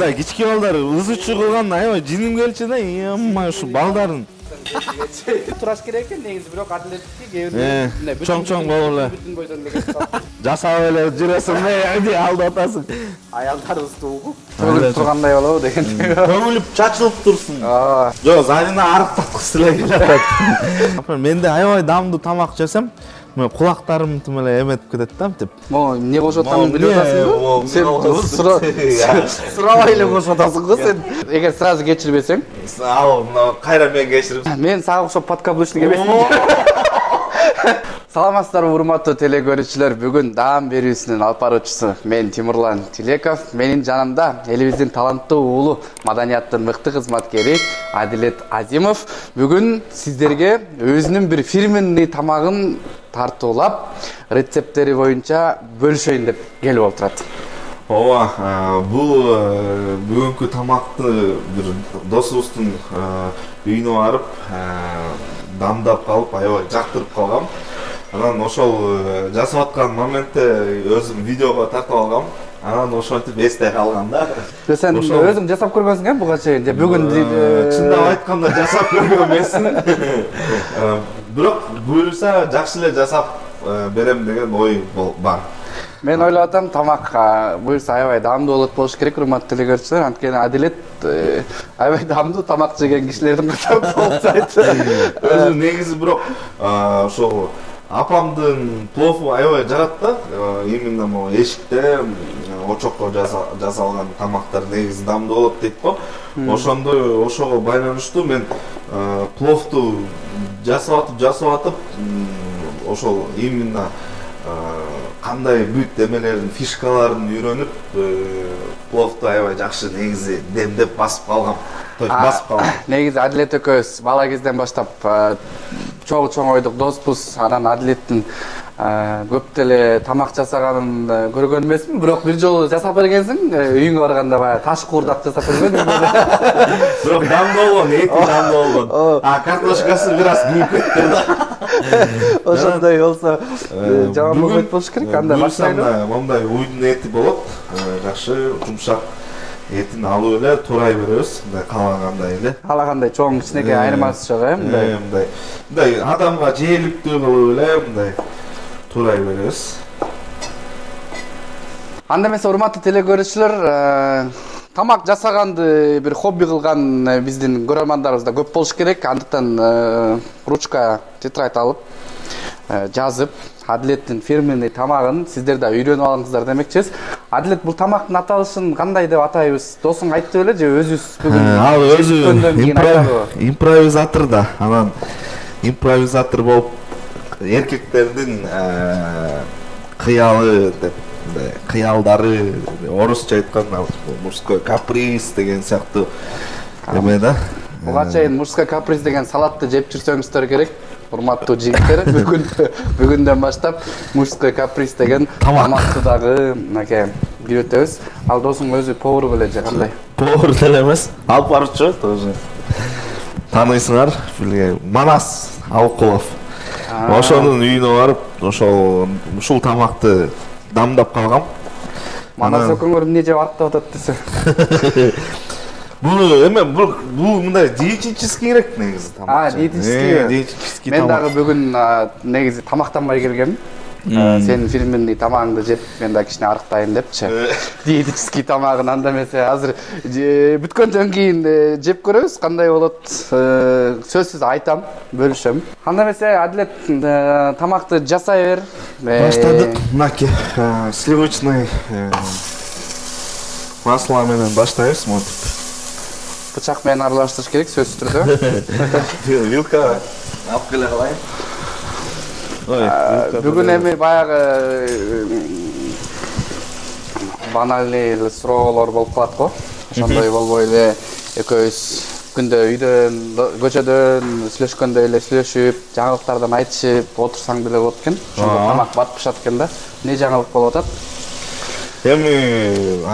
мындай кички балдар ызычуу кылганда аябай жиним келчү да, эмма ушу балдардын. Тураш керек экен негизи, бирок атлеттики кээ бирде чоң болуп эле. Бүтүн бойдон деген. Жасап эле жүрөсүң да, алдап атасың. Аялдарыбызды угуп, төгүлүп тургандай болобу деген. Төгүлүп чачылып турсун. Жок, Зарина арыктаткысы эле келет. Менде аябай дамдуу тамак жесем, мен кулактарым тим эле эметип кетет да, мынтип. Могу эмне кошуп атганын билип атасыңбы? Сен сурабай эле кошуп атасың го сен. Эгер сразу кечирбесең, ал мына кайра мен кечирип. Мен сага окшоп подкаблучник эмесмин. Саламатсыздарбы урматтуу телекөрүүчүлөр, бүгүн даам берүүсүнүн алып баруучусу мен Тимурлан Тилеков, менин жанымда элибиздин таланттуу уулу, маданияттын мыкты кызматкери Адилет Азимов бүгүн сиздерге өзүнүн бир фирменный тамагын тартуулап, рецепттери боюнча бөлүшөйүн деп келип отурат. Ооба, бул бүгүнкү тамакты бир досубуздун үйүнө барып, дамдап калып, аябай жактырып калгам. Анан ошол жасап аткан моментте өзүм видеого тартып алгам. Анан ошентип эсте калган да. Сен өзүң жасап көргөнсүң буга чейин? Бүгүн чындап айтканда жасап көргөн эмесмин. Бирок буюрса жакшы эле жасап берем деген ой бар. Мен ойлоп атам, тамак буюрса аябай даамдуу болуш керек, урматтуу телекөрүүчүлөр. Анткени Адилет аябай даамдуу тамак жеген кишилердин катарында болсойт. Өзү негизи бирок ошол апамдын плову аябай жарат да. Именно могу эшикте очокко жасалган тамактар негизи даамдуу болот дейт го. Ошондой ошого байланыштуу мен пловду жасап атып ошол именно кандай бүт эмелердин фишкаларын үйрөнүп, пловду аябай жакшы негизи демдеп басып калгам. Негизи Адилет экөөбүз бала кезден баштап чоң ойдук доспуз. Анан Адилеттин көп деле тамак жасаганын көргөн эмесмин, бирок бир жолу жасап бергенсиң, үйүңө барганда баягы таш куурдак жасап бергенсиң. Бирок даамдуу болгон, эти даамдуу болгон. Картошкасы бир аз күйүп кетти да. Ошондой болсо жаман болбойт болуш керек. Андай баштайлы. Мондай уйдун эти болот, жакшы жумшак. Этин алып эле турай беребиз, мындай каалагандай эле. Каалагандай чоң кичинекей айырмасы жок, мындай. Мындай адамга жээликтүү кылып эле мындай турай беребиз. Анда эмесе урматтуу телекөрүүчүлөр, тамак жасаганды бир хобби кылган биздин көрөрмандарыбыз да көп болуш керек. Андыктан ручка, тетрадь алып, жазып, Адилеттин фирменный тамагын сиздер да үйрөнүп алыңыздар демекчибиз. Адилет, бул тамактын аталышын кандай деп атайбыз? Досуң айтты беле же өзүбүз бүгүн? Ал өзү импровизатор да. Анан импровизатор болуп эркектердин кыялы деп, кыялдары, орусча айтканда мужской каприз деген сыяктуу эме да. Буга чейин мужской каприз деген салатты жеп жүрсөңүздөр керек. Урматтуу жигиттер, бүгүндөн баштап мужской каприз деген тамакты дагы мынакей үйрөтөбүз. Ал досуң өзү повар беле же кандай? Повар деле эмес, алып баруучу тоже. Таанысыңар, Манас Алкулов. Ошонун үйүнө барып, ушул тамакты дамдап калгам. Манас экөөңөр эмне жеп арыктап атат десе? Бул мындай диетический керек негизи тамак. Диетический. Мен дагы бүгүн негизи тамактанбай келгем. Сенин фирменный тамагыңды жеп, мен да кичине арыктайын депчи. Диетический тамагын анда эмесе азыр бүткөндөн кийин жеп көрөбүз, кандай болот. Сөзсүз айтам, бөлүшөм. Анда эмесе Адилет тамакты жасай бер. Баштадык. Мынакей сливочный масло менен баштайбыз, монтип. Бычак менен аралаштырыш керек, сөзсүз түрдө. Вилка алып келе калайын. Бүгүн эми баягы банальный суроолор болуп калат го. Ошондой болбой эле экөөбүз күндө үйдөн, көчөдөн сүйлөшкөндө эле сүйлөшүп, жаңылыктардан айтышып отурсаң деле болот экен. Ошондо тамак батып пышат экен да. Эмне жаңылык болуп атат? Эми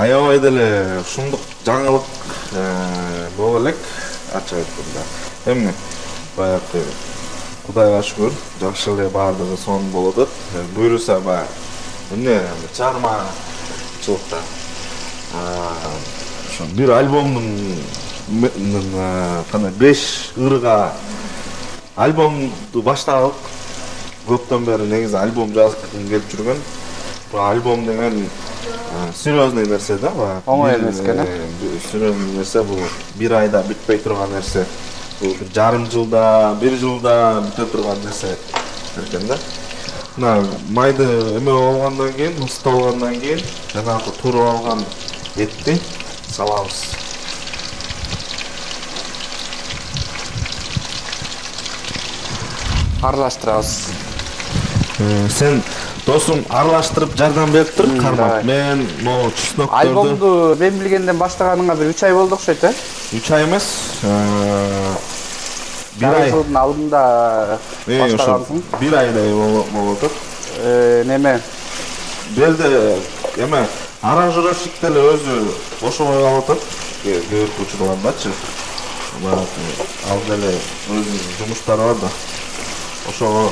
аябай деле ушундук жаңылык боло элек, ачык айтканда. Эми баягы Кудайга шүгүр, жакшы эле баардыгы сонун болуп атат. Буюрса баягы эмне чыгармачылыкта ошо бир альбомдун кандай 5 ырга альбомду баштадык. Көптөн бери негизи альбом жазгым келип жүргөн. Бул альбом деген серьезный нерсе да, оңой эмес экен. Серьезный нерсе, бул бир айда бүтпөй турган нерсе. Бул жарым жылда, бир жылда бүтө турган нерсе экен да. Мына майды эме болгондон кийин, ысытып алгандан кийин жанагы туруп алган этти салабыз. Аралаштырабыз. Сен досум аралаштырып жардам берип тур, кармап. Мен могу чеснокторду Альбомду мен билгенден баштаганыңа бир 3 ай болду окшойт, 3 ай эмес, бир ай. Жылдын алдында баштагансың. Бир айдай болот. Неме? Белде эме аранжировщик деле өзү ошобой калып атат. Көп учурлардачы. Ал деле өзүнүн жумуштары бар да. Ошого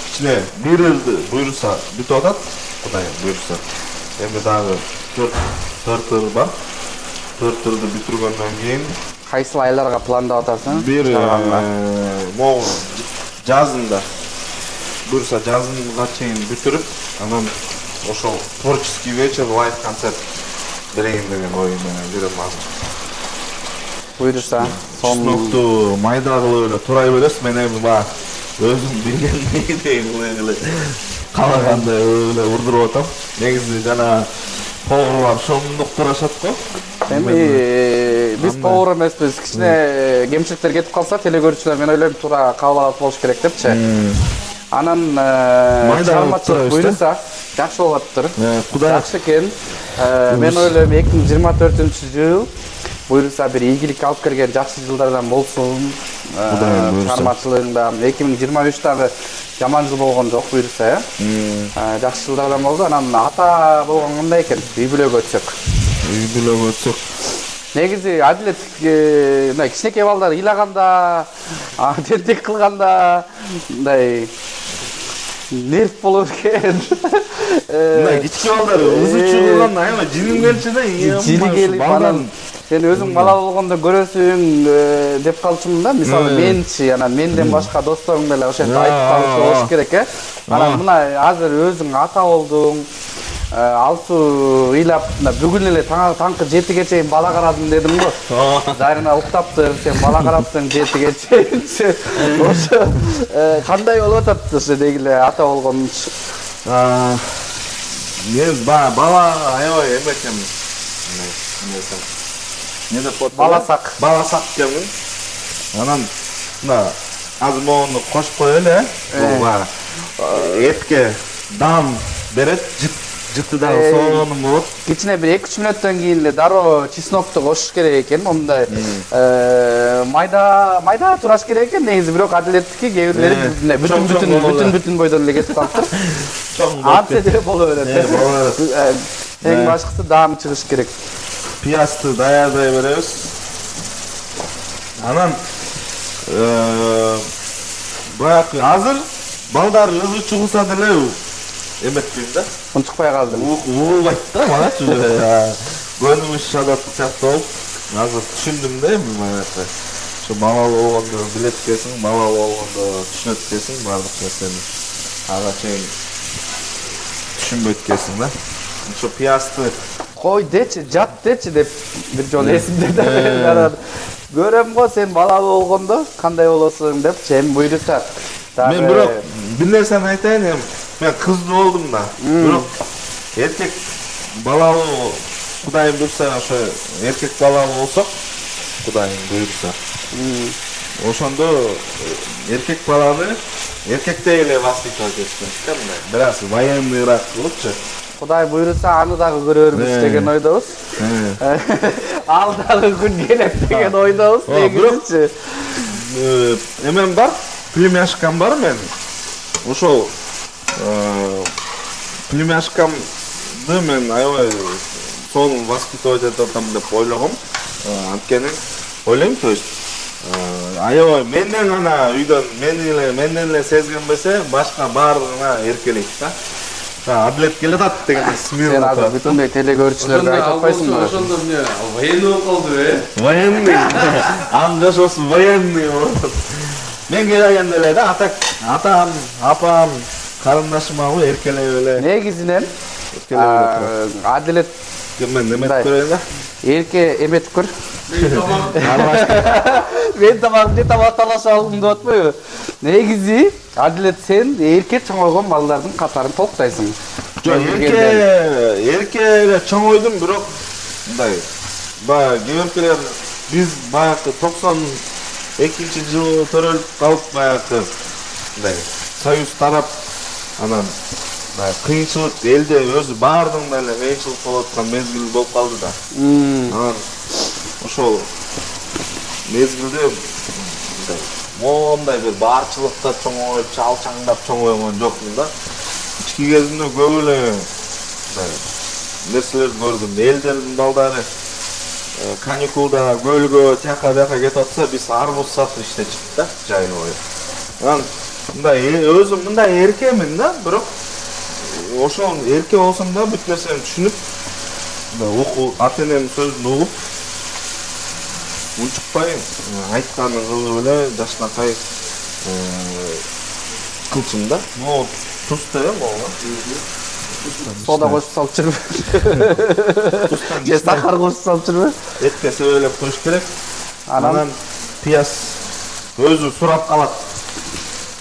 ичине бир ырды буйруса бүтүп атат. Кудайым буйруса. Эми дагы 4 ыр бар. 4 ырды бүтүргөндөн кийин Кайсыл айларга пландап атасың? бир могу жазында буйруса жазынга чейин бүтүрүп, анан ошол творческий вечер, лайв концерт берейин деген ой менен жүрөм азыр. Буйруса, Чеснокту майда кылып эле турай бересиз, мен эми баягы өзүм билгендей эле каалагандай эле урдуруп атам. Негизи жана поварлар шондук турашат го. Эми биз повар эмеспиз, кичине кемчиликтер кетип калса телекөрүүчүлөр мен ойлойм туура кабыл алып болуш керек депчи. Анан чыгармачылык буйруса жакшы болуп атыптыр. Жакшы экен. Мен ойлойм 2024-жыл буйруса бир ийгилик алып келген жакшы жылдардан болсун. Чыгармачылыгында 2023 дагы жаман жыл болгон жок буйруса, жакшы жылдардан болду. Анан ата болгон кандай экен? Үй бүлөгө өтсөк. Үй бүлөгө өтсөк. Негизи адилет мындай кичинекей балдар ыйлаганда, тентек кылганда мындай нерв болот экен. Мындай кичине балдар ызы чыгылганда аябай жиним келчү да. Жини келип анан сен өзүң бала болгондо көрөсүң деп калчумун да. Мисалы менчи, анан менден башка досторуң деле ошентип айтып калышы болуш керек, Анан мына азыр өзүң ата болдуң. Алсу ыйлап бүгүн эле таңкы 7ге чейин бала карадым дедим го. Зарина уктаптыр, сен бала караптың 7ге чейин. Ошо кандай болуп атат ошо дегиле ата болгон? Мен бала аябай эме экенмин. Не деп коет? Баласак. Баласак экенмин. Анан мына азыр мону кошуп коелу, этке дам берет, жыты дагы сонун болот. Кичине бир 2-3 мүнөттөн кийин эле дароо чеснокту кошуш керек экен. Мондай майда тураш керек экен. Негизи бирок адилеттики кээ бирлери бүтүн бойдон эле кетип калыптыр. Антсе деле боло берет. Эң башкысы даам чыгыш керек. Пиязды даярдай беребиз. Анан баягы азыр балдар ызы чыгылса деле эметпейм да. Унчукпай калдым. Угулбайт да маначы. Көнүмүз шадаттык сыяктуу болуп, азыр түшүндүм да эми баягы. Ошо мала болгондо билет экенсиң, мала болгондо түшүнөт экенсиң баардык нерсени. Ага чейин түшүнбөйт экенсиң да. Ошо пиязды кой дечи, жат дечи деп бир жолу эсимде да. Көрөм го сен бала болгондо кандай болосуң деп, сен буйруса. Мен бирок бир нерсени айтайын, мен кыздуу болдум да. Бирок эркек балалуу Кудайым буйруса, ошо эркек балалуу болсок, Кудайым буйруса. Ошондо эркек баланы эркектей эле воспитывать эткен. Бир аз военныйраак кылыпчы. Кудай буйруса аны дагы көрөрбүз деген ойдобуз. Ал дагы күн келет деген ойдобуз негизичи. Эмем бар, племяшкам бар мен. Ошол племяшкамды мен аябай сонун воспитывать этем деп ойлогом. Анткени ойлойм, то есть аябай менден гана үйдөн менден эле сезген берсе, башка баарына эркелейт да. Адлет келе атат деген Сен смело. азыр бүтүндөй телегөрүүчүлөргө айтып атпайсыңбы? Ошондо эмне военный болуп калды Военный. Аңгаш осы военный. Мен келгенде эле да атам, апам, карындашым абы эркелеп эле. Негизинен Адилет Мен неметип көрөйүн да. эрке эметип көр. Аралашып. Мен тамак талашып алдым деп атпайбы? Негизи Адилет сен эрке чоңойгон балдардын катарын толуктайсың. Эрке эле чоңойдум, бирок мындай баягы кемеркелер биз баягы 92-жылы төрөлүп калып баягы мындай союз тарап анан кыйынчылык элде өзү баардыгында эле кыйынчылык болуп аткан мезгил болуп калды да. Анан ошол мезгилде мындай моундай бир баарчылыкта чоңоюп, чалчаңдап чоңойгон жокмун да. Ички кезимде көп эле мындай нерселерди көрдүм. Элдердин балдары каникулда көлгө, тияка бияка кетип атса, биз арбуз сатып иштечүп да, жай бою. Анан мындай өзүм мындай эркемин да, бирок ошол эрке болсом да бүт нерсени түшүнүп, мындай ата-энемдин сөзүн угуп, унчукпай айтканын кылып эле жакшынакай кылчумун да. Могу туз деп могу. Сода кошуп салып жүрбү. Же сахар кошуп салып жүрбү? Этке себелеп коюш керек. Анан пияз өзү сурап калат.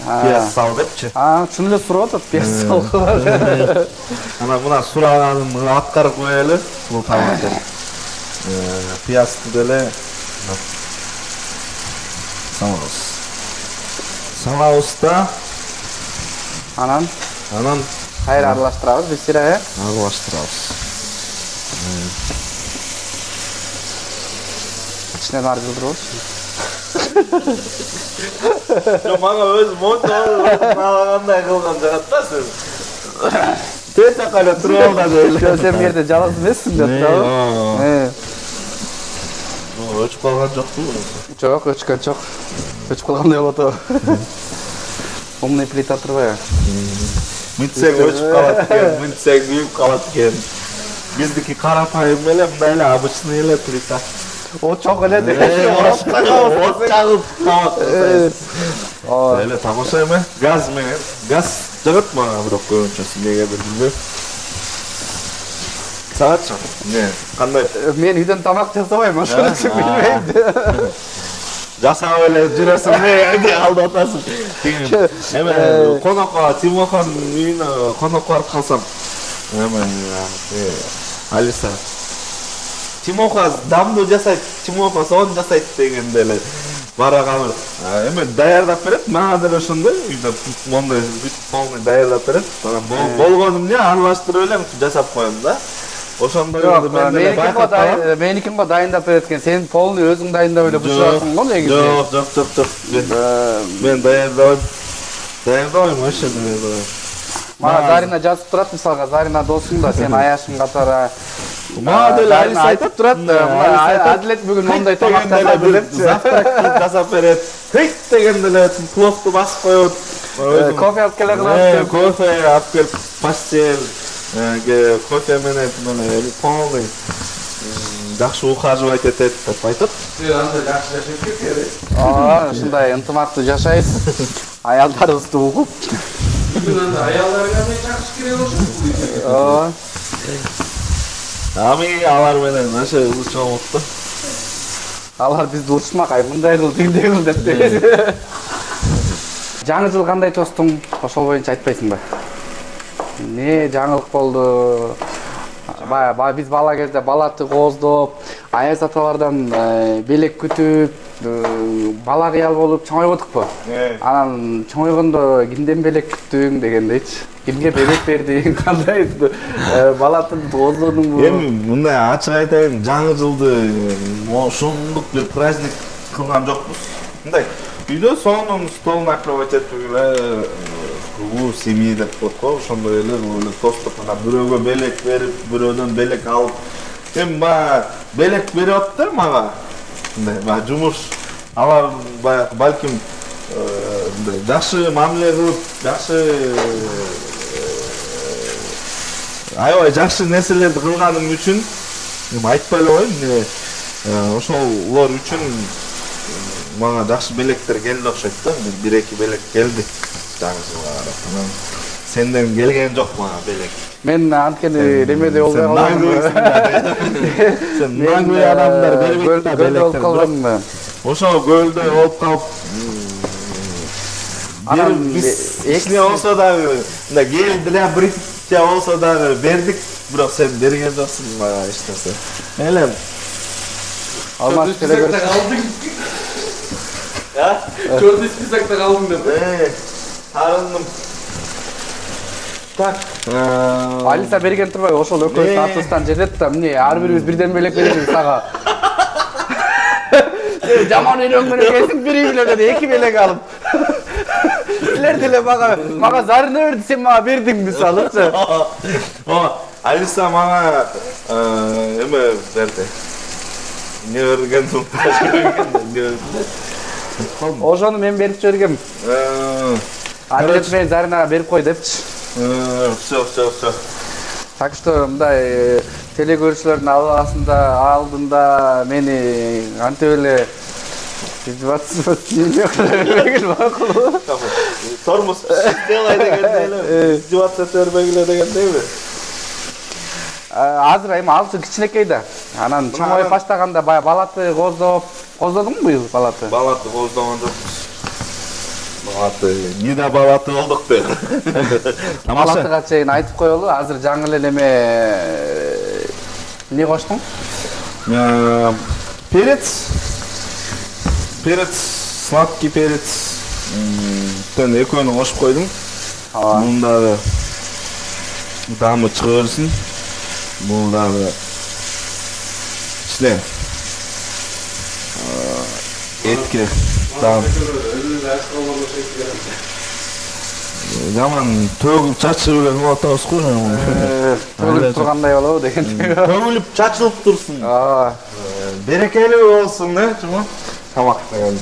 Пияз сал депчи. Чын эле сурап атат, пияз сал. Анан мына сураганын аткарып коелу, бул тамакты. Пиязды деле салабыз. Салабыз да. Анан кайра аралаштырабыз, биз сирә. Аралаштырабыз. Ичинен ар жылдырабыз. Мага өзү монтагандай кылган жагат да сен. Тете кале туруп алда дейли. Сен бу жерде жалгыз эмессиң деп атабы? Өчүп калган жокпу? Жок, өчкөн жок. Өчүп калгандай болот о. Умный плита турбайбы? Мынтсең өчүп калат экен, мынтсең күйүп калат экен. Биздики карапайым эле, мындай эле обычный эле плита. Очок эле деп. От чагып калат. Эле тамаша эме? Газ менен. Газ жагат мага бирок көбүнчөсү негедир билбейм. Саатчы? Не, кандай? Мен үйдөн тамак жасабайм, ошон үчүн билбейм. Жасап эле жүрөсүң, эмне алдап атасың? Эме конокко Тимохонун үйүнө конокко барып калсам, эме Алиса Тимохо дамду жасайт, Тимохо сон жасайт дегенде эле бара калып, эме даярдап берет, мага деле ошондой үйдө мондай полный даярдап берет. Болгону эмне аралаштырып эле жасап коем да. Ошондой мен деле байкап. Меникин го дайындап берет экен. Сен полный өзүң дайындап эле бушурасың го негизи. Жок. Мен даярдабайм. Даярдабайм, вообще даярдабайм. Мага Зарина жазып турат, мисалга Зарина досуң да, сен аяшың катары. Мага деле Алиса айтып турат. Адилет бүгүн мондай тамак жасап берепчи. Завтрак жасап берет. Хейт дегенде эле пловду басып коет. Кофе алып келе калат. Кофе алып келип, постель, кофе менен полный жакшы ухаживать этет деп айтып. Сен анда жакшы жашап кеткенсиң. Ушундай ынтымактуу жашайбыз. Аялдарыбызды угуп. Бүгүн анда аялдарга мен жакшы керек болушум. Ами алар менен ошо чоңот да. Алар бизди урушмак, мындай кыл, тигиндей кыл деп. Жаңы жыл кандай тостуң? Ошол боюнча айтпайсыңбы? Не жаңылык болду? Баягы биз бала кезде балаты кооздоп, аяз аталардан белек күтүп, бала кыял болуп чоңойбодукпу? Анан чоңойгондо кимден белек күттүң дегендейчи. Кимге белек бердиң, кандай балатын кооздодуңбу? Эми мындай ачык айтайын, жаңы жылды ошондук бир праздник кылган жокпуз. Мындай үйдө сонун стол накрывать этип эле кругу семьи деп коет го, ошондой эле тосттук анан бирөөгө белек берип, бирөөдөн белек алып. Эми баягы белек берип атты мага. Мындай баягы жумуш алар баягы балким жакшы мамиле кылып, жакшы аябай жакшы нерселерди кылганым үчүн айтпай эле коеюн. Ошолор үчүн мага жакшы белектер келди окшойт да. Бир эки белек келди. Жаңы жылга карап. Сенден келген жок мага белек. Мен анткени немеде болбой калгам. Сен наңгы адамдар бербейт да белектер. Ошо көлдө болуп калып анан эксине болсо дагы мындай келди эле брифте болсо дагы бердик, бирок сен берген жоксуң мага эч нерсе. Элем Алмаз телегөрүш. Чорный списокта калдың деп. Тарындым. Так. Алиса берген турбайбы? Ошол экөөбүздүн атыбыздан жетет да, эмне ар бирибиз бирден белек беребиз сага. Жаман үйрөнгөн экенсиң, бири белек эки белек алып. Силер деле мага зарына берди, сен мага бердиң мисалычы. Алиса мага эме берди. Не берген Ошону мен берип жибергем. Алиса мен Заринага берип кой депчи. Все. Так что мындай телекөрүүчүлөрдүн алдында мени антип эле макул. Тормоз сделай дегенде эле издеваться бербегиле дегендейби? Азыр эми алчу кичинекей да. Анан чоңоюп баштаганда баягы балаты коздодуңбу быйыл балаты? Балаты коздогон жокпуз. Балаты, нида балаты болдук деп. Балатыга чейин айтып коелу, азыр жаңы эле неме эмне коштуң? Перец, сладкий перец. Тен экөөнү кошуп койдум. Мунун дагы дамы чыга берсин. Мунун дагы ичне этке дам. Жаман төгүлүп чачылып эле атабыз го. Төгүлүп тургандай болобу деген. Төгүлүп чачылып турсун. Берекелүү болсун да, чоң. Тамак деген.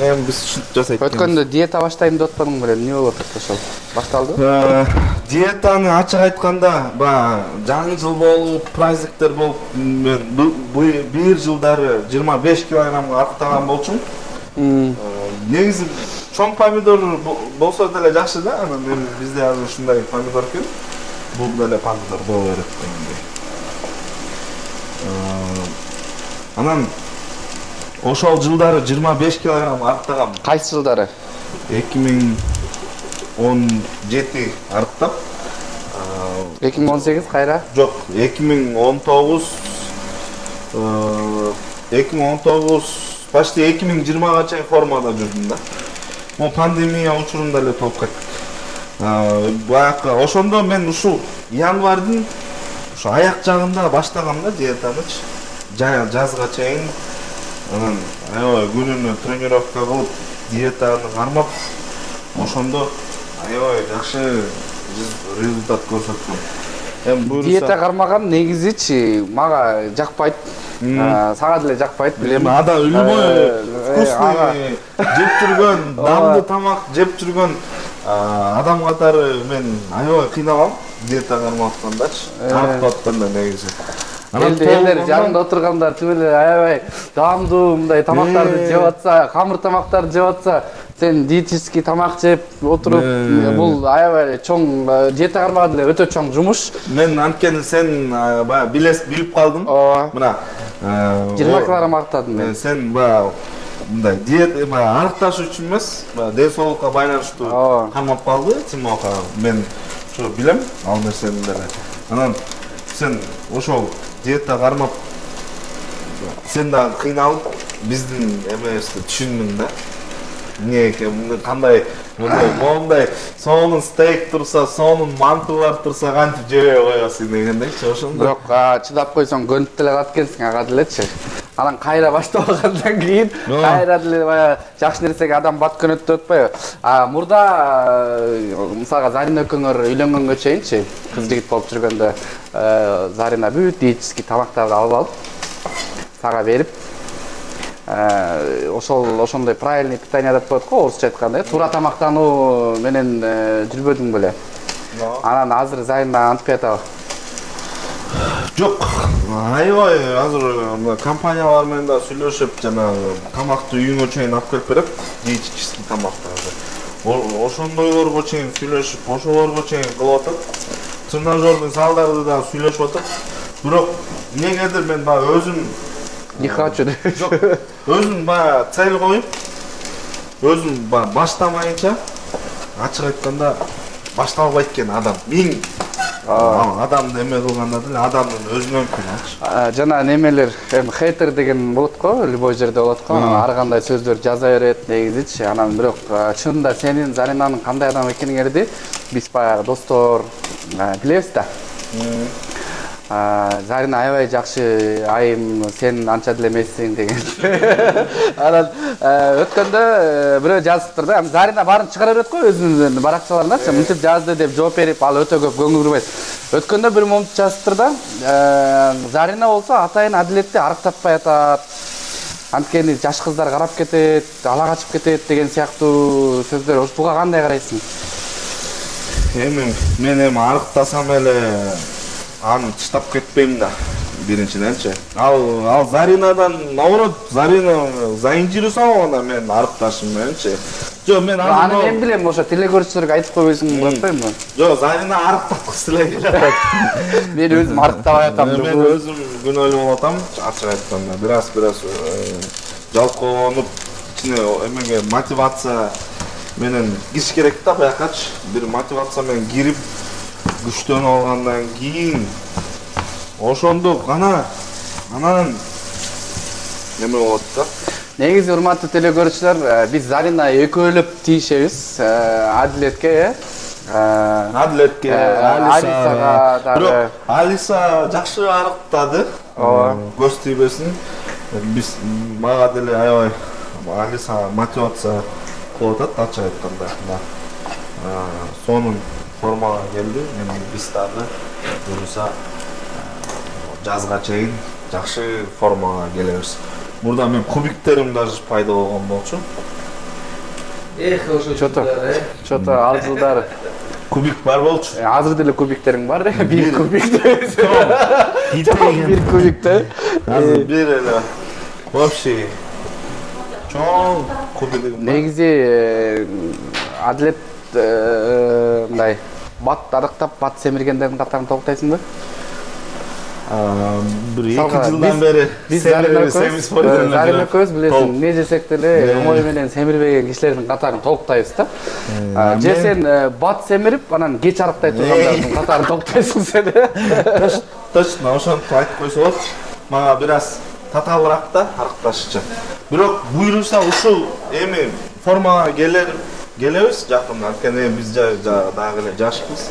Эми биз ушинтип жасайт. Өткөндө диета баштайм деп атпадың беле, эмне болуп атты ошол? Башталды? Диетаны ачык айтканда, жаңы жыл болуп, праздниктер болуп, мен бир жылдары 25 килограммга арттаган болчумун. Негизи чоң помидор болсо деле жакшы да, анан эми бизде азыр ушундай помидор экен. Бул деле помидор боло берет дегендей. Анан ошол жылдары 25 килограмм арттагам. Кайсы жылдары? 2017 арттап. 2018 кайра? Жок, 2019 почти 2020га чейин формада жүрдүм да. Мо пандемия учурунда эле толуп кеттик. Баягы ошондо мен ушул январдын ушу аяк жагында баштагам да диетанычы. Жазга чейин анан аябай күнүнө тренировка кылып, диетаны кармап, ошондо аябай жакшы результат көрсөттүм. Диета кармаган негизичи мага жакпайт. Сага деле жакпайт. Эми ада любой вкусный жеп жүргөн, дамдуу тамак жеп жүргөн адам катары мен аябай кыйналам диета кармап аткандачы. Тартып атканда негизи. Элдер жанында отургандар түбөлө аябай даамдуу мындай тамактарды жеп атса, камыр тамактарды жеп атса, сен диетический тамак жеп отуруп, бул аябай чоң диета кармаган деле өтө чоң жумуш. Мен анткени сен баягы билип калдым. Мына 20 килограмм арттадым мен. Сен баягы мындай диета арыкташ үчүн эмес, ден соолукка байланыштуу кармап калды. Тимоха мен ошо билем ал нерсени деле. Анан сен ошол диета кармап сен дагы кыйналып биздин эмебизди түшүндүң да. Эмне экен, кандай мондай сонун стейк турса, сонун мантылар турса кантип жебей коесуң дегендейчи ошондо. Бирок чыдап койсоң көнүп деле калат экенсиң ага делечи. Анан кайра баштап алгандан кийин кайра деле баягы жакшы нерсеге адам бат көнөт деп атпайбы? Мурда мисалга Зарина экөөңөр үйлөнгөнгө чейинчи, кыз жигит болуп жүргөндө Зарина бүт диетический тамактарды алып алып сага берип ошондой правильный питание деп коет го орусча айтканда, туура тамактануу менен жүрбөдүң беле. Анан азыр Зарина антып атабы. Жок, аябай азыр мына компаниялар менен да сүйлөшүп, жанагы тамакты үйүңө чейин алып келип берет, диетический тамактарды. Ошондойлорго чейин сүйлөшүп, ошолорго чейин кылып атат. Тренажердун залдарды да сүйлөшүп атат. Бирок эмнегедир мен баягы өзүм Не хочу. жок, өзүм баягы цель коюп, өзүм баягы баштамайынча, ачык айтканда башталбайт экен адам. Мен адамды эме кылганда деле адамдын өзүнөн келчи. Жана немелер, хейтер деген болот го, любой жерде болот го. Ар кандай сөздөр жаза берет негизичи. Анан бирок чынында сенин Заринанын кандай адам экениңерди биз баягы достор билебиз да. Зарина аябай жакшы айым, сен анча деле эмессиң деген. Анан өткөндө бирөө жазыптыр да, Зарина баарын чыгара берет го өзүнүн баракчаларындачы, мынтип жазды деп жооп берип, ал өтө көп көңүл бурбайт. Өткөндө бир момунт жазыптыр да, Зарина болсо атайын адилетти арыктатпай атат. Анткени жаш кыздар карап кетет, ала качып кетет деген сыяктуу сөздөр. Буга кандай карайсың? Мен арыктасам эле аны таштап кетпейм да, биринчиденчи. Ал Заринадан наоборот, Зарина зайынжыруу салганда мен арыкташым мененчи. Жок, мен аны мен билем, ошо телекөрүүчүлөргө айтып койбойсуң деп атпаймынбы? Жок, Зарина арыктаткысы эле келет. Мен өзүм арыктабай атам. Мен өзүм күнөөлүү болуп атам, ачык айтканда. Бираз жалкоонуп, ичине эмеге мотивация менен кириш керек да, баякачы. Бир мотивация менен кирип күчтөнүп алгандан кийин ошондо гана анан эме болот да. Негизи урматтуу телекөрүүчүлөр, биз Зарина экөөлөп тийишебиз Адилетке, Адилетке, Алисага дагы. Алиса жакшы арыктады. Көз тийбесин. Биз мага деле аябай Алиса мотивация кылып атат, ачык айтканда. Сонун формага келди. Эми биз дагы буюрса жазга чейин жакшы формага келебиз. Мурда мен кубиктерим даже пайда болгон болчу. Ошо Чото ал жылдары Кубик бар болчу. Азыр деле кубиктериң бар, бир кубикте. Бир кубикте. Азыр бир эле вообще чоң кубигим бар. Негизи Адилет мындай бат арыктап, бат семиргендердин катарын толуктайсыңбы? Бир 2 жылдан бери Зарина көз билесиң, эмне жесек деле омой менен семирбеген кишилердин катарын толуктайбыз да. Же сен бат семирип, анан кеч арыктай тургандардын катарын толуктайсың сен. Точно, ошентип айтып койсо болот. Мага бир аз татаалыраак да арыкташ үчүн. Бирок буйруса ушул эми формага келебиз жакында, анткени биз дагы эле жашпыз.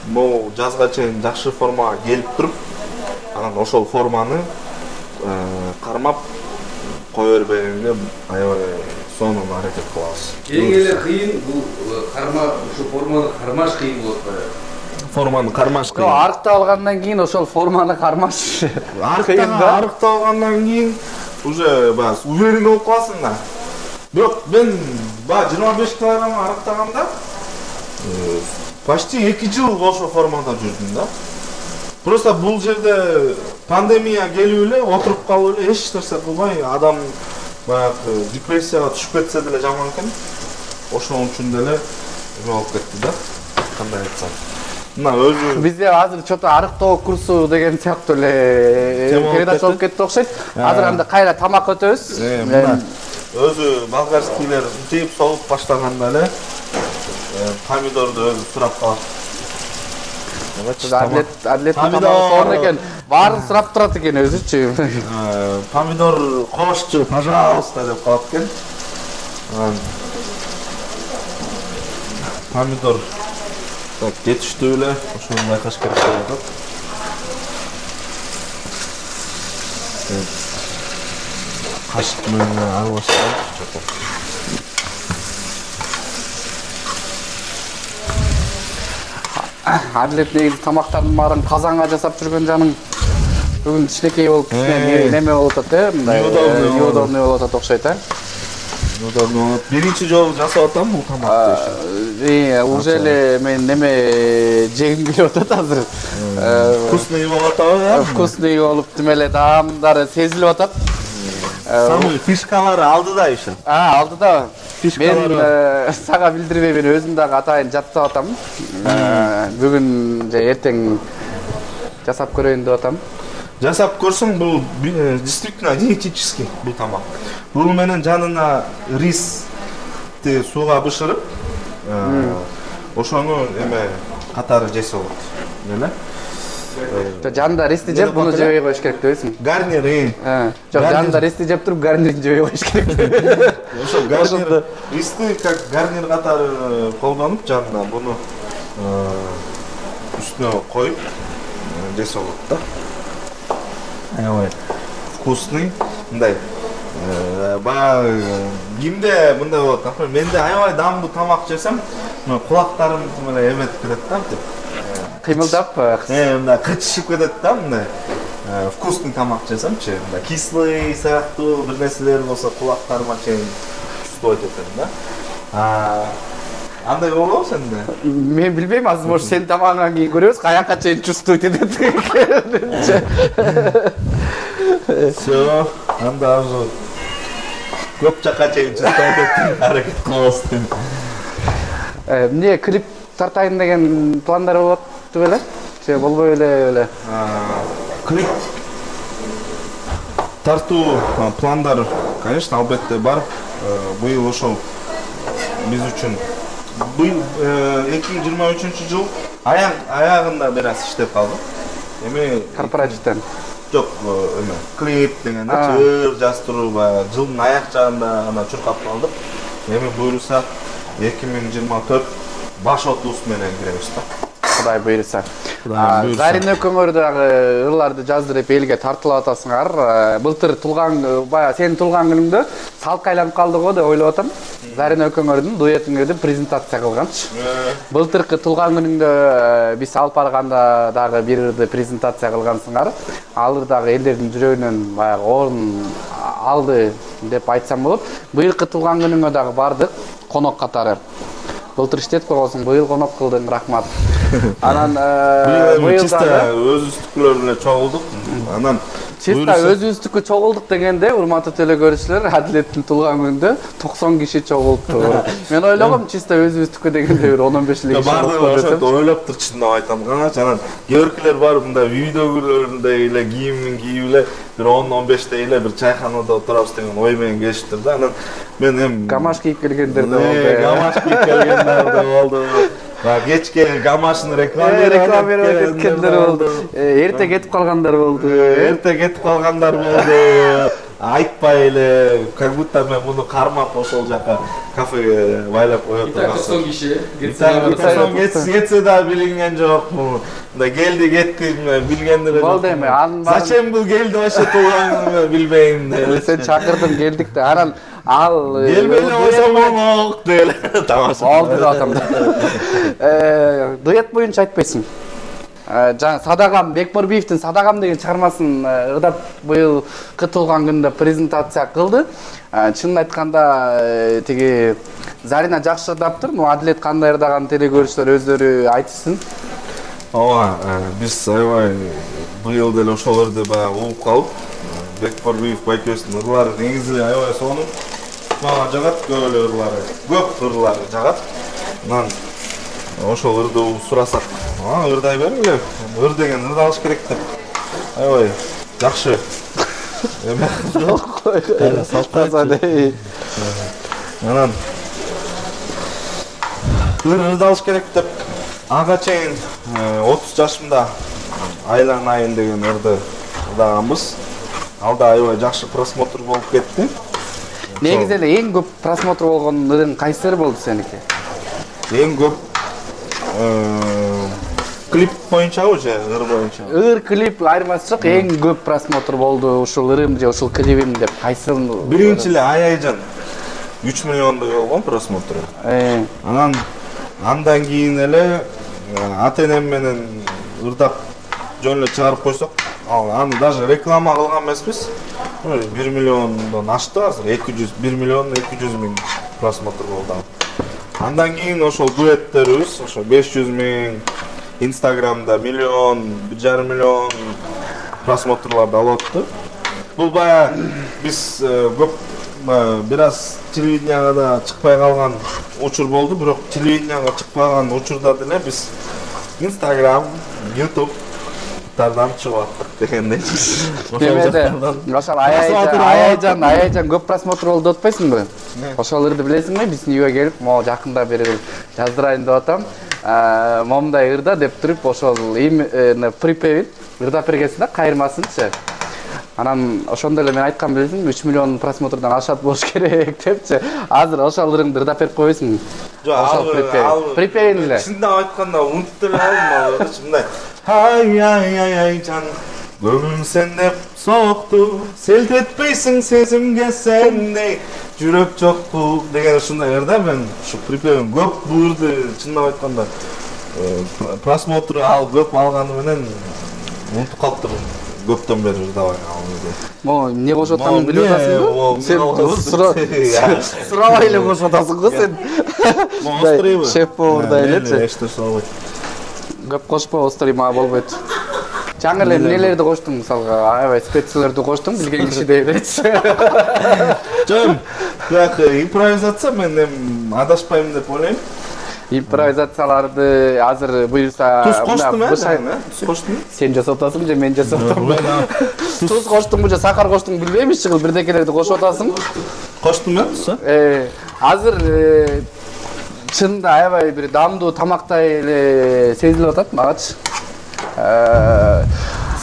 Могу жазга чейин жакшы формага келип туруп, анан ошол форманы кармап кое бербегенге аябай сонун аракет кылабыз. Эң эле кыйын бул ушу форманы кармаш кыйын болот го. Форманы кармаш кыйын. Арыктап алгандан кийин ошол форманы кармаш кыйын да. Арыктап алгандан кийин уже бas уверен болуп каласың да. Бирок мен 25 килограмм арыктаганда почти 2 жыл ошол формада жүрдүм да. Просто бул жерде пандемия келип эле, отуруп калып эле, эч нерсе кылбай, адам баягы депрессияга түшүп кетсе деле жаман экен. Ошон үчүн деле болуп кетти да. Кандай айтсам. Мына өзү Бизде азыр чото арыктоо курсу деген сыяктуу эле передача болуп кетти окшойт. Азыр анда кайра тамак өтөбүз. Мына өзү болгарскийлер жеп солуп баштаганда эле помидорду өзү сурап калат. Адилет тамагы экен, баарын сурап турат экен өзүчү. Помидор кошчу, пожалуйста деп калат экен. Помидор так жетиштүү эле, ошону байкаш керек болуп атат. Кашык менен аралаштырып. Адилет негизи тамактардын баарын казанга жасап жүргөн жаның бүгүн кичинекей болуп, неме болуп атат, мындай неудобный болуп атат окшойт, Биринчи жолу жасап атам бул тамакты. Уже эле мен неме жегим келип атат азыр. Вкусный болуп атабы? Вкусный болуп тим эле таамдары сезилип атат. Самый фишкалары алдыда еще. Алдыда. Фишкалары. Мен сага билдирбей мен өзүм дагы атайын жатсап атам. Бүгүн же эртең жасап көрөйүн деп атам. Жасап көрсөң бул действительно диетический бул тамак. Бул менен жанына ристи сууга бышырып, ошону эме катары жесе болот. Эле? Жанында ристи жеп, буну жебей коюш керек дебейсиң? Гарнир. Жок, жанында ристи жеп туруп, гарнирин жебей коюш керек. Ошо гарнир, ристи как гарнир катары колдонуп жанына буну үстүнө коюп жесе болот да. Аябай вкусный, мындай. Баягы кимде мындай болот. Например, менде аябай даамдуу тамак жесем, кулактарым эле эметип кетет да, деп. Кыймылдап, мындай кычышып кетет да, мындай. Вкусный тамак жесемчи, мындай кислый сыяктуу бир нерселер болсо кулактарыма чейин чувствовать этем да. Андай болобу сенде? Мен билбейм, азыр может сен тамагыңан кийин көрөбүз, каяка чейин чувствовать этет. Всё, анда уже көп жакка чейин чувствовать этип аракет кылабыз. Эмне клип тартайын деген пландар болот беле? Же болбой эле? Клип тартуу пландар, конечно, албетте бар. Быйыл ошол биз үчүн 2023 жыл аягында бир аз иштеп калдык. Эми Корпоративден. Жок, эме клип деген чыр жастыруу баягы жылдын аяк жагында ана чуркап калдык. Эми буюрса 2024 баш отубуз менен киребиз да. Кудай буйруса. Зарин өкөңөр дагы ырларды жаздырып элге тартылып атасыңар. Былтыр тулган баягы сенин тулган күнүңдө салка айланып калды го деп ойлоп атам. Зарин өкөңөрдүн дуэтиңерди презентация кылганчы. Былтыркы тулган күнүңдө биз алып барганда дагы бир ырды презентация кылгансыңар. Ал ыр дагы элдердин жүрөгүнөн баягы орун алды деп айтсам болот. Быйылкы тулган күнүңө дагы бардык конок катары. Былтыр иштетип койгонсуң, быйыл конок кылдың, рахмат. Анан быйыл чисто өзүбүздүкүлөр менен чогулдук. Анан чисто өзүбүздүкү чогулдук дегенде, урматтуу телекөрүүчүлөр, Адилеттин тулган күнүндө 90 киши чогулду. Мен ойлогом чисто өзүбүздүкү дегенде бир 10-15 эле киши. Бардыгы ошентип ойлоп турчу деп айтам. Анан кээбиркилер бар мындай видеолорунда эле кийимин кийип эле бир 10-15 эле бир чайханада отурабыз деген ой менен келиштир да. Анан мен эми гамаш кийип келгендер да болду. Гамаш кийип келгендер да болду. Кечке гамашын рекламировать эткендер болду. Эрте кетип калгандар болду. Айтпай эле, как будто мен муну кармап ошол жака кафеге байлап коет. Итак, киши. Кетсе да билинген жок. Мындай келди, кетти, билгендер жок. Болду эми, анын баарын зачем бул келди вообще тулганын билбейм. Сен чакырдың, келдик да. Анан ал келбей ойсомок деле. Тамаша. Болду деп атам. Дуэт боюнча айтпайсың. Жана Садагам, Бекмурбиевдин Садагам деген чыгармасын ырдап быйыл кытылган күндө презентация кылды. Чынын айтканда тиги Зарина жакшы ырдаптыр. Адилет кандай ырдаган телекөрүүчүлөр өздөрү айтышсын. Ооба, биз аябай быйыл деле ошол ырды баягы угуп калып, Бекмурбиев байкөстүн ырлары негизи аябай сонун. Мага жагат көп эле ырлары, көп ырлары жагат. Анан ошол ырды сурасак, ырдай бергиле. Ыр деген ырдалыш керек деп. Аябай жакшы. Эме Жок кой. Анан ырдалыш керек деп ага чейин 30 жашымда айланайын деген ырды ырдаганбыз. Алда аябай жакшы просмотр болуп кетти. Негизи эле эң көп просмотр болгон ырың кайсы болду сеники? Эң көп клип боюнчабы же ыр боюнча? Ыр клип айырмасы жок, эң көп просмотр болду ушул ырым же ушул клибим деп кайсын? Биринчи эле Аяйжан 3 миллиондой болгон просмотру. Андан кийин эле ата-энем менен ырдап жөн эле чыгарып койсок, аны даже реклама кылган эмеспиз. 1 миллиондон ашты азыр, 1 миллион 200 миң просмотр болду. Андан кийин ошол дуэттерибиз ошо 500 миң, Инстаграмда миллион, 1,5 миллион просмотрларды алып атты. Бул баягы биз көп бир аз телевиденияга да чыкпай калган учур болду, бирок телевиденияга чыкпаган учурда деле биз Инстаграм, Ютуб тардан чыгып аттык дегендей. Ошол аяйжан көп просмотр болду деп атпайсыңбы? Ошол ырды билесиңби? Биздин үйгө келип, могу жакында бир жаздырайын деп атам. Момундай ырда деп туруп ошол припевин ырдап бергенсиң да, кайырмасынчы. Анан ошондо эле мен айткан билесиң, 3 миллион просмотрдан ашат болуш керек депчи. Азыр ошол ырыңды ырдап берип койбойсуң? Жок, припевин эле. Чындап айтканда унутуп эле алдым, мындай. Ай жан, көңүл сен деп сокту, селт этпейсиң сезимге сендей, жүрөк жокку деген ушундай ырда. Мен ушу припевин көп буйрду, чындап айтканда просмотру көп алганы менен унутуп калыптырмын. Көптөн бери ырдабай калдым. Мо эмне кошуп атганын билип атасыңбы? Сен сурабай эле кошуп атасың го сен. Монстрибы. Шеф повардай элечи. Эчте сурабайт. Көп кошпо, острый мага болбойт. Жаңы эле эмнелерди коштуң, мисалга, аябай специяларды коштуң, билген кишидей элечи. Жок, бирок импровизация мен эми адашпайм деп ойлойм. Импровизацияларды азыр буюрса туз коштум, туз коштум. Сен жасап атасың же мен жасап атам? Туз коштуңбу же сахар коштуңбу билбейм, иш чыгыл бирдекелерди кошуп атасың. Коштум мен туза? Азыр чынында аябай бир даамдуу тамактай эле сезилип атат магачы.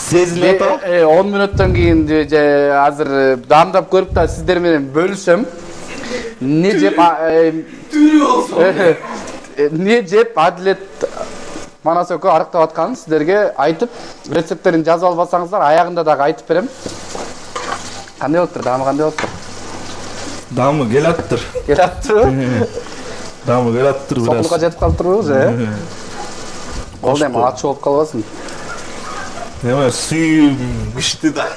Сезилип атат? 10 мүнөттөн кийин же азыр даамдап көрүп да сиздер менен бөлүшөм. Не жеп не жеп Адилет Манасөкө арыктап атканын сиздерге айтып, рецепттерин жазып албасаңыздар, аягында дагы айтып берем. Кандай болуптур? Даамы кандай болуптур? Даамы келаттыр. Келаттырбы? Даамы келаттыр бираз. Соклукка жетип калыптырбы же? Ол эми ачы болуп калбасын. Эме сүйүм күчтү да.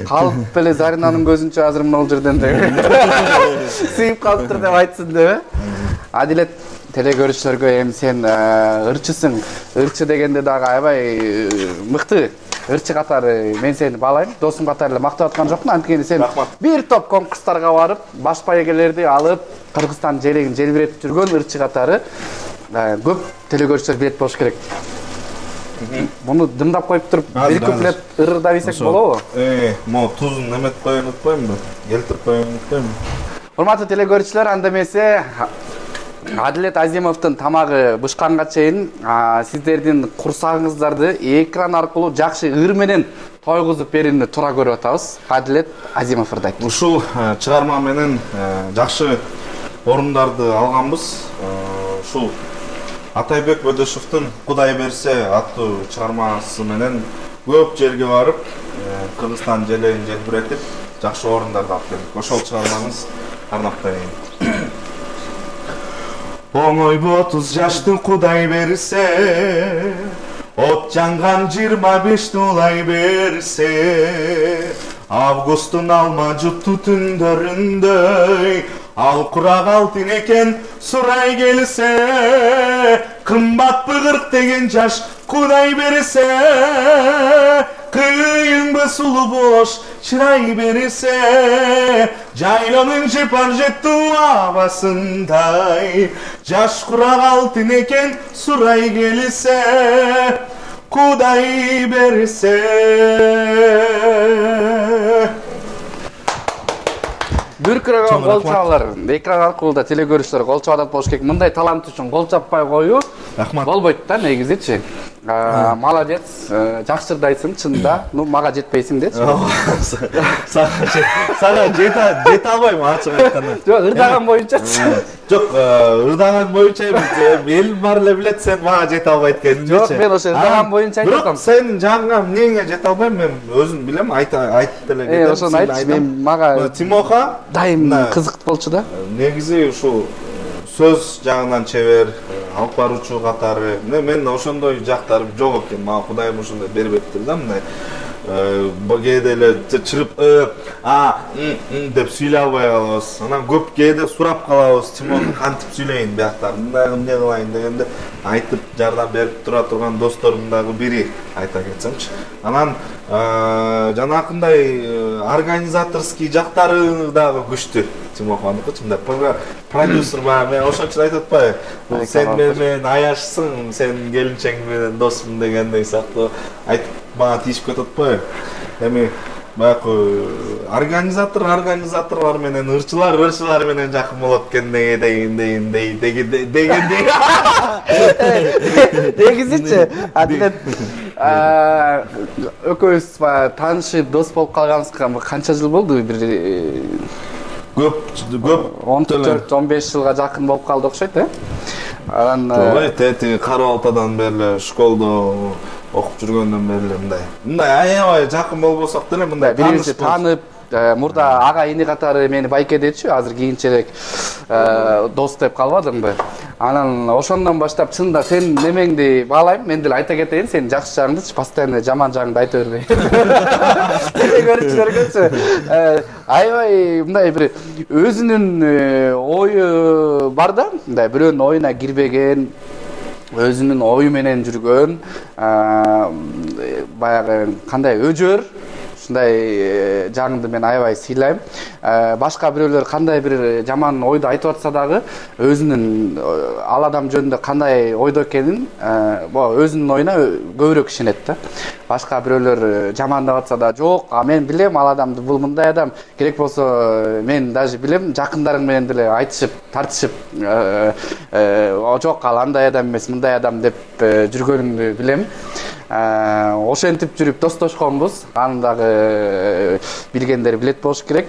Калып эле Заринанын көзүнчө азыр мына жерден деп. Сүйүп калыптыр деп айтсын деп. Адилет телекөрүүчүлөргө эми сен ырчысың. Ырчы дегенде дагы аябай мыкты. Ырчы катары мен сени баалайм. Досум катары эле мактап аткан жокмун. Анткени сен бир топ конкурстарга барып, баш байгелерди алып, Кыргызстан желегин желбиретип жүргөн ырчы катары көп телекөрүүчүлөр билет болуш керек. Буну дымдап коюп туруп, бир куплет ырдап ийсек болобу? Мо тузун неметип коюп унутпаймынбы? Келтирип коюп унутпаймынбы? Урматтуу телекөрүүчүлөр, анда эмесе Адилет Азимовдун тамагы бышканга чейин сиздердин курсагыңыздарды экран аркылуу жакшы ыр менен тойгузуп берүүнү туура көрүп атабыз. Адилет Азимов ырдайт. Ушул чыгарма менен жакшы орундарды алганбыз. Ушул Атайбек Бөдөшевдин Кудай берсе аттуу чыгармасы менен көп жерге барып, Кыргызстан желегин желбиретип, жакшы орундарды алып келдик. Ошол чыгармабыз арнап берейин. Оңойбу 30 жаштын Кудай берсе, от жанган 25 тулай берсе, августтун алма жутту түндөрүндөй, ал курак алтын экен сурай келсе, кымбатпы 40 деген жаш Кудай берсе, кыйынбы сулуу бош чырай берсе, жайланын жыпар жеттүү абасындай, жаш курак алтын экен сурай келсе, Кудай берсе. Бүркүрөгөн кол чабалар. Экран аркылуу да телекөрүүчүлөр кол чабат болуш керек. Мындай талант үчүн кол чаппай коюу болбойт да негизичи. Молодец, жакшы ырдайсың чында. Ну, мага жетпейсиң дечи. Сага жете албайм, ачык айтканда. Жок, ырдаган боюнчачы. Жок, ырдаган боюнча эл бар эле билет, сен мага жете албайт экенин. Жок, мен ошо ырдаган боюнча айтып атам. Бирок сен жаңга эмнеңе жете албайм, мен өзүм билем, айтып деле кетем. Ошону айтчы, мен мага Тимоха дайым кызык болчу да. Негизи ушул сөз жагынан чебер, алып баруучу катары. Мен ошондой жактарым жок экен. Мага Кудайым ошондой бербептир да, мындай кээде эле чырып деп сүйлөй албай калабыз. Анан көп кээде сурап калабыз, Тимон кантип сүйлөйүн бияктар, мындай эмне кылайын дегенде айтып жардам берип тура турган досторумдун дагы бири айта кетсемчи. Анан жанакындай организаторский жактары дагы күчтүү. Тимоханыкычы мындай продюсер баягы мен ошон үчүн айтып атпайбы. Сен менен аяшсың, сен келинчең менен досмун дегендей сыяктуу айтып мага тийишип кетип атпайбы. Эми баягы организаторлор менен ырчылар менен жакын болот экен дегендей. Негизичи адилет экөөбүз таанышып дос болуп калганыбызга канча жыл болду? Бир көп 14-15 жылга жакын болуп калды окшойт, Анан тети Кара Балтадан бери школдо окуп жүргөндөн бери мындай аябай жакын болбосок деле мындай бирибизди таанып, мурда ага ини катары мени байке дечү, азыр кийинчерээк дос деп калбадыңбы? Анан ошондон баштап чынында сен немеңди баалайм, мен деле айта кетейин, сен жакшы жагыңдычы, постоянно жаман жагыңды айта бербей. Көрүүчүлөргөчү аябай мындай бир өзүнүн ою бар да, мындай бирөөнүн оюна кирбеген, өзүнүн ою менен жүргөн, баягы кандай өжөр, ушундай жагыңды мен аябай сыйлайм. Башка бирөөлөр кандай бир жаман ойду айтып атса дагы, өзүнүн ал адам жөнүндө кандай ойдо экенин, өзүнүн оюна көбүрөөк ишенет да. Башка бирөөлөр жамандап атса да, жок, мен билем ал адамды, бул мындай адам, керек болсо мен даже билем, жакындарың менен деле айтышып, тартышып, жок, ал андай адам эмес, мындай адам деп жүргөнүңдү билем. Ошентип жүрүп достошконбуз. Аны дагы билгендер билет болуш керек.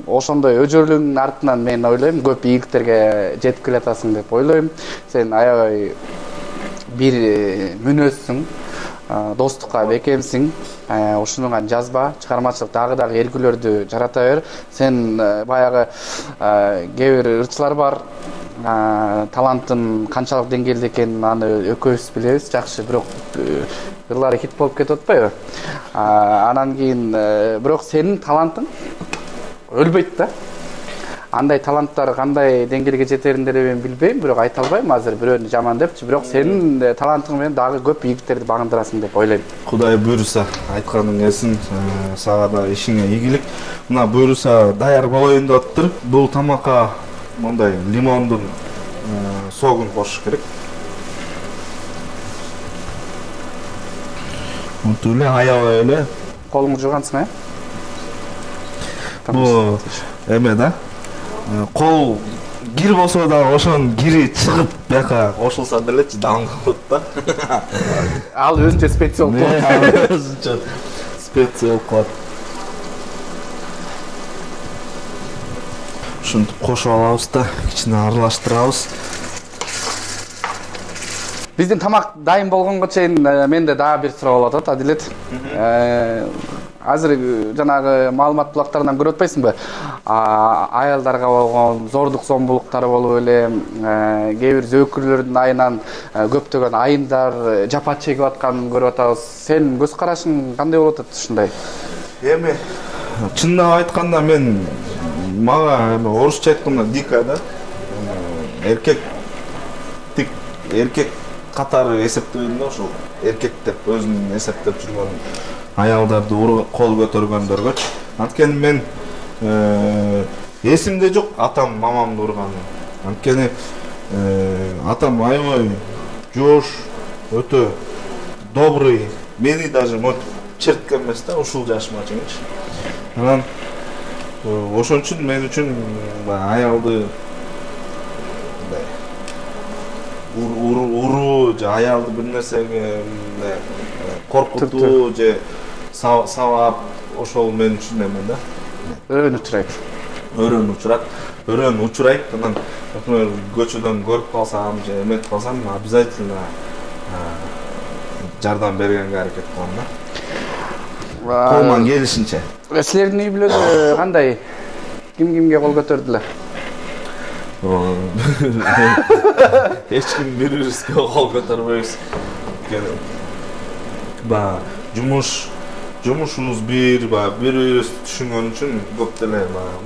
Ошондой өжөрлүгүнүн артынан мен ойлойм, көп ийгиликтерге жетип келатасың деп ойлойм. Сен аябай бир мүнөзсүң, достукка бекемсиң. Ушунуңан жазба, чыгармачылык дагы эргүүлөрдү жарата бер. Сен баягы кээ бир ырчылар бар, талантын канчалык деңгээлде экенин аны экөөбүз билебиз жакшы, бирок ырлары хит болуп кетип атпайбы? Анан кийин бирок сенин талантың өлбөйт да. Андай таланттар кандай деңгээлге жетерин деле мен билбейм, бирок айта албайм азыр бирөөнү жаман депчи, бирок сенин талантың менен дагы көп ийгиликтерди багындырасың деп ойлойм. Кудай буйруса, айтканың келсин, сага да ишиңе ийгилик. Мына буйруса даяр болоюн деп атыптыр. Бул тамакка мындай лимондун согун кошуш керек. Мынтип эле аябай эле. Колуңду жуугансың, Бул эме да. Кол кир болсо да ошонун кири чыгып бияка кошулса делечи даңгы болот да. Ал өзүнчө специя болуп калат. Өзүнчө специя болуп калат. Ушинтип кошуп алабыз да, кичине аралаштырабыз. Биздин тамак дайым болгонго чейин менде дагы бир суроо болуп атат, Адилет. Азыр жанагы маалымат булактарынан көрүп атпайсыңбы? Аялдарга болгон зордук зомбулуктар болуп эле, кээ бир зөөкүрлөрдүн айынан көптөгөн айымдар жапа чегип атканын көрүп атабыз. Сен көз карашың кандай болуп атат ушундай? Эми чындап айтканда мен мага орусча айтканда дико да. Эркек катары эсептебейм да, ошол эркек деп өзүн эсептеп жүргөн аялдарды кол көтөргөндөргөчү. Анткени мен эсимде жок атам мамамды урганым. Анткени атам аябай жоош, өтө добрый, мени даже мотип черткен эмес да ушул жашыма чейинчи. Анан ошон үчүн мен үчүн аялды уруу же аялды бир нерсеге коркутуу же сабап ошол мен үчүн эме да. Өрөөн учурайт. Анан например көчөдөн көрүп калсам же эметип калсам обязательно жардам бергенге аракет кылам да. Колуман келишинче. Силердин үй бүлөдө кандай? Ким кимге кол көтөрдүлөр? Эч ким бири-бирибизге кол көтөрбөйбүз. Жумуш жумушубуз бир, бири-бирибизди түшүнгөн үчүн көп деле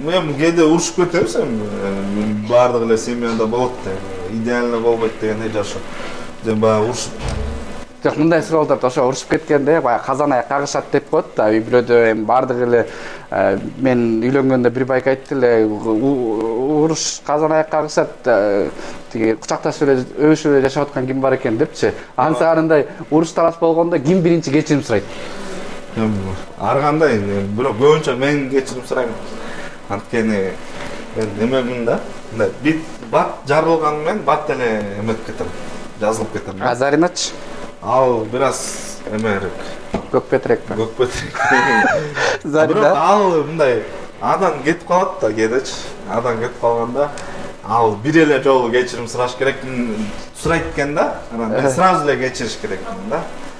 мен кээде урушуп кетебиз эми баардык эле семьяда болот да идеально болбойт дегендей жашоо. Баягы урушуп жок мындай суроолдорду ошо урушуп кеткенде баягы казан аяк кагышат деп коет да үй бүлөдө эми баардыгы эле мен үйлөнгөндө бир байка айтты эле уруш казан аяк кагышат тиги кучакташып эле өбүшүп эле жашап аткан ким бар экен депчи ансаарындай уруш талаш болгондо ким биринчи кечирим сурайт ар кандай бирок көбүнчө мен кечирим сурайм анткени мен немемин да мындай бат жарылганы менен бат эле эметип кетем жазылып кетем а Зариначы ал бир аз эмерээк көкпетирээк Зарина бирок ал мындай адан кетип калат да кээдечи адан кетип калганда ал бир эле жолу кечирим сураш керек сурайт экен да анан сразу эле кечириш керек экен да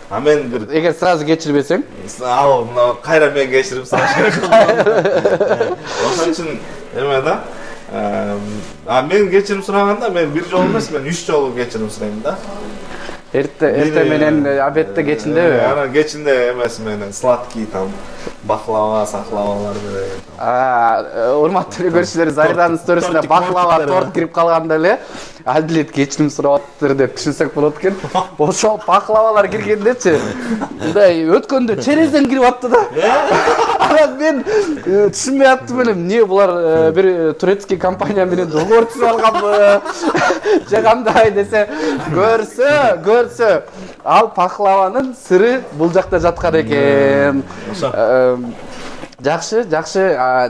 а мен бир эгер сразу кечирбесең ал кайра мен кечирим сураш керек ошон үчүн эме да а мен кечирим сураганда мен бир жолу эмес мен 3 жолу кечирим сурайм да эрте менен обедте кечиндеби анан кечинде эмеси менен сладкий там баклава сахлавалар менен урматтуу көрүүчүлөр Заринанын сторисине баклава торт кирип калганда эле Адилет кечирим сурап атыптыр деп түшүнсөк болот экен ошол баклавалар киргендечи мындай өткөндө черезден кирип атты да анан мен түшүнбөй аттым эле эмне булар бир турецкий компания менен договор түзүп алганбы же кандай десе көрсө ал пахлаванын сыры бул жакта жаткан экен жакшы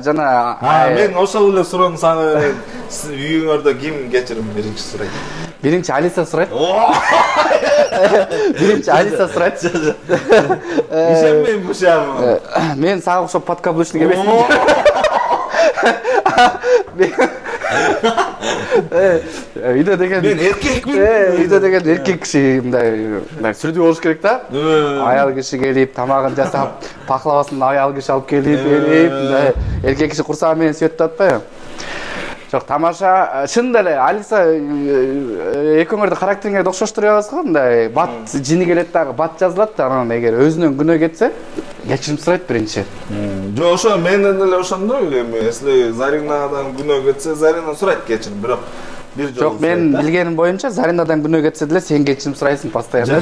жана мен ошол эле суроону сага үйүңөрдө ким кечирим биринчи сурайт биринчи Алиса сурайт биринчи Алиса сурайт ишенбейм бушам мен сага окшоп подкаблучник эмесмин үйдө деген мен эркекмин үйдө деген эркек киши мындай сүрдүү болуш керек да аял киши келип тамагын жасап пахлавасын аял киши алып келип мындай эркек киши курсагы менен сүйөт деп атпайбы жок тамаша чынында эле Алиса экөөңөр да характериңерди окшоштур жатасыз го мындай бат жини келет дагы бат жазылат да анан эгер өзүнөн күнөө кетсе кечирим сурайт биринчи жок ошо менен эле ошондой эми если Заринадан күнөө кетсе Зарина сурайт кечирим бирок бир жолу жок мен билгеним боюнча Заринадан күнөө кетсе деле сен кечирим сурайсың постоянно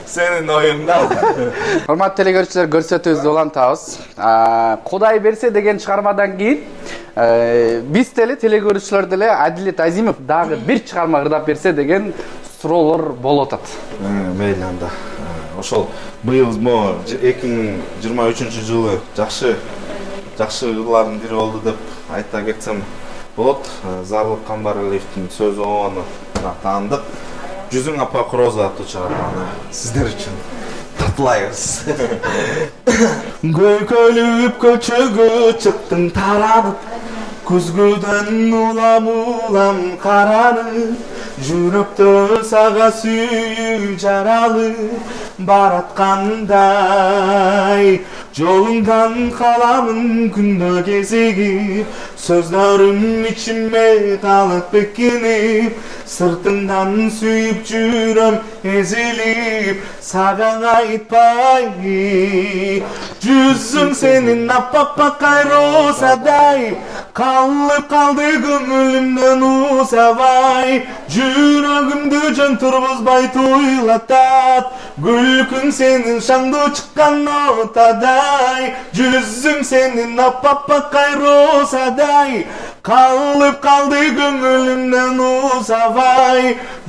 сенин оюңда урматтуу телекөрүүчүлөр көрсөтүүбүздү улантабыз Кудай берсе деген чыгармадан кийин биз деле телекөрүүчүлөр деле Адилет Азимов дагы бир чыгарма ырдап берсе деген суроолор болуп атат мейли анда ошол быйыл 2023 жылы жакшы ырлардын бири болду деп айта кетсем болот Зарлык Камбаралиевдин сөз обонуна таандык Жүзүң апа Кроза аттуу чыгарманы сиздер үчүн таптылайбыз көйкөлүп көчөгө чыктың таранып көзгөдөн улам каранып жүрөктө сага сүйүү жаралып бараткандай жолуңдан каламын күндө кезигип сөздөрүм ичиме калып бекинип сыртыңдан сүйүп жүрөм эзилип сага айтпай жүзүң сенин аппакай розадай калып калды көңүлүмдөн усабай жүрөгүмдү жөн тургузбай туйлатат күлкүң сенин шаңдуу чыккан нотадай жүзүң сенин аппакай розадай калып калды көңүлүмдөн усабай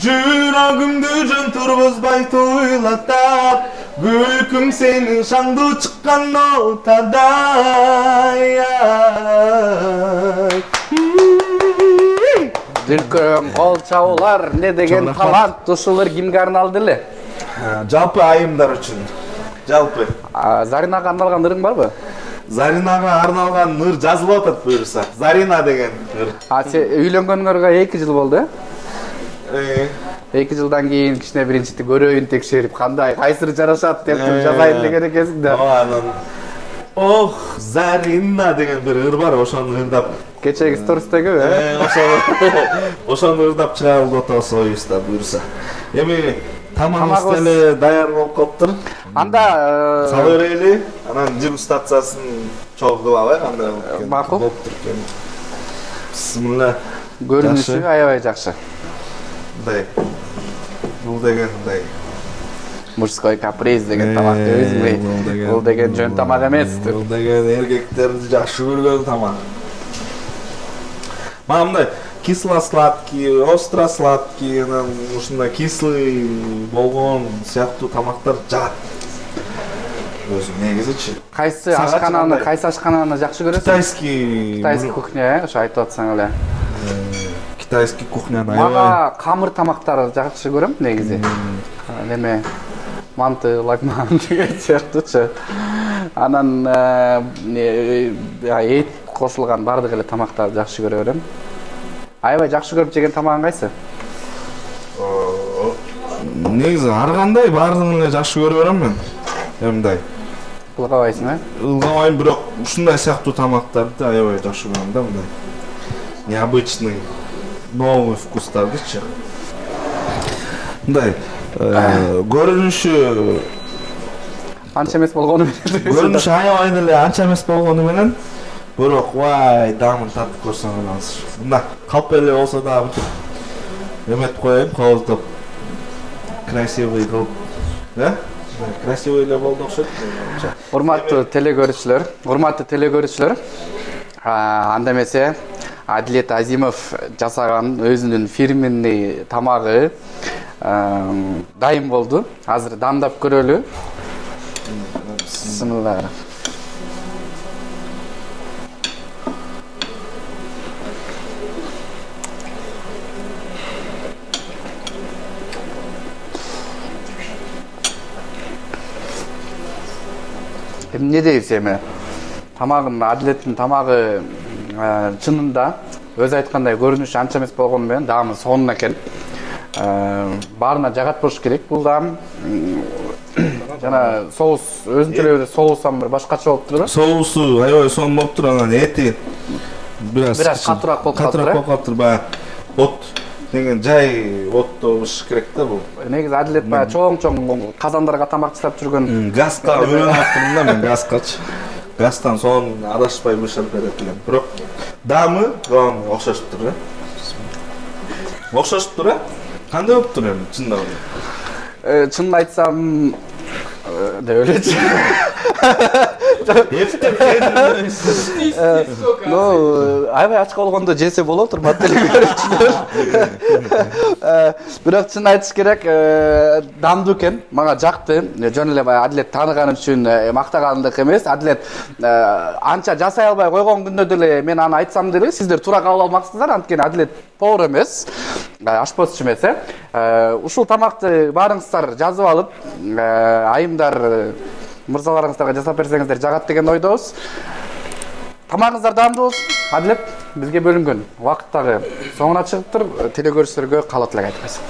жүрөгүмдү жөн тургузбай туйлатат күлкүң сенин шаңдуу чыккан нотадай дүркүрөң кол чабуулар эмне деген талант ушулар кимге арналды эле жалпы айымдар үчүн жалпы Заринага арналган ырың барбы Заринага арналган ыр жазылып атат буюрса Зарина деген ыр сен үйлөнгөнүңөргө 2 жыл болду 2 жылдан кийин кичине биринчи көрөйүн текшерип кандай кайсыры жарашат деп жазайын деген экенсиң да анан ох Зарина деген бир ыр бар ошону ырдап кечеги стористеги ошону ырдап чыгарылып атабыз оюбузда буюрса эми Тамагыбыз деле даяр болуп калыптыр. Анда Сала берели, анан жим стациясын чогуу кылып алайык, анда макул. болуптур экен. Бисмилла. Көрүнүшү аябай жакшы. Бул деген мындай Мужской каприз деген тамак өзүмбү. Бул деген жөн тамак эмес. бул деген эркектерди жакшы көргөн тамак. Мана мындай кисло-сладкий, остро-сладкий, анан ушундай кислый болгон сыяктуу тамактар жагат. Өзүм негизичи. Кайсы ашкананы жакшы көрөсүң? Китайский кухня, ошо айтып атсаң эле. Китайский кухняны Мага камыр тамактарды жакшы көрөм негизи. Неме манты, лагман деген сыяктуучу. Анан эт кошулган бардык эле тамактарды жакшы көрө берем. Аябай жакшы көрүп жеген тамагың кайсы? Негизи ар кандай баардыгын эле жакшы көрө берем мен. Мындай. Ылгабайсың, Ылгабайм, бирок ушундай сыяктуу тамактарды аябай жакшы көрөм да, мындай. Необычный, новый вкустардычы. Мындай көрүнүшү анча эмес болгону менен. Көрүнүшү аябай эле анча эмес болгону менен, бирок вай дамын татып көрсөң аласыз. Мына калп эле болсо да бүтүп эметип коеюн, кооздоп. Красивый кылып. Красивый эле болду окшойт. Урматтуу телекөрүүчүлөр, анда эмесе Адилет Азимов жасаган өзүнүн фирменный тамагы дайым болду. Азыр дандап көрөлү. Бисмилла. Эмне дейбиз эми? Тамагын, Адилеттин тамагы чынында өзү айткандай көрүнүшү анча эмес болгону менен даамы сонун экен. Баарына жагат болуш керек. Бул даам жана соус өзүнчө эле соусам бир башкача болуптур да? Соусу аябай сонун болуптур, анан эти бираз катуураак болуп калыптыр. Баягы от деген жай отто бышыш керек да бул. Негизи Адилет баягы чоң казандарга тамак жасап жүргөн. Газга үйрөнүп аптырмын да мен, газгачы. Газдан сонун адашпай бышырып берет элем. Бирок даамы окшошуптур да. Окшошуптур, кандай болуптур эми чындап? Чынын айтсам деп элечи. Аябай ачка болгондо жесе болот, урматтуу көрүүчүлөр. Бирок чын айтыш керек, дамдуу экен, мага жакты. Жөн эле баягы Адилет тааныган үчүн мактагандык эмес. Адилет анча жасай албай койгон күндө деле мен аны айтсам деле сиздер туура кабыл алмаксыздар, анткени Адилет повар эмес, ашпозчу эмес. Ушул тамакты баарыңыздар жазып алып, айымдар мырзаларыңыздарга жасап берсеңиздер жагат деген ойдобуз. Тамагыңыздар даамдуу болсун. Адилет, бизге бөлүнгөн убакыт дагы соңуна чыгыптыр. Телекөрүүчүлөргө каалоо тилек айтып койсоң.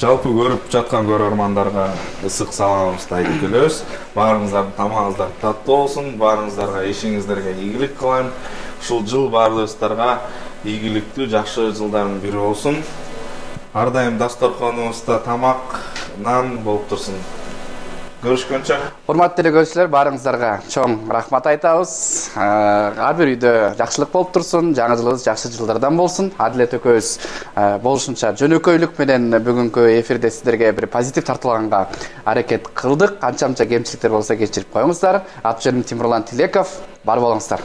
Жалпы көрүп жаткан көрөрмандарга ысык саламыбызды айтып келебиз. Баарыңыздардын тамагыңыздар таттуу болсун, баарыңыздарга ишиңиздерге ийгилик кылайм. Ушул жыл баарыбыздарга ийгиликтүү, жакшы жылдардын бири болсун. Ар дайым дасторконубузда тамак, нан болуп турсун. Görüşkönчө. Урматтуу телекөрүүчүлөр, баарыңыздарга чоң рахмат айтабыз. Ар бир үйдө жакшылык болуп турсун, жаңы жылыбыз жакшы жылдардан болсун. Адилет экөөбүз болушунча жөнөкөйлүк менен бүгүнкү эфирде сиздерге бир позитив тартуулаганга аракет кылдык. Канча-канча кемчиликтер болсо кечирип коюңуздар. Аты жөнүм Тимурлан Тилеков. Бар болуңуздар.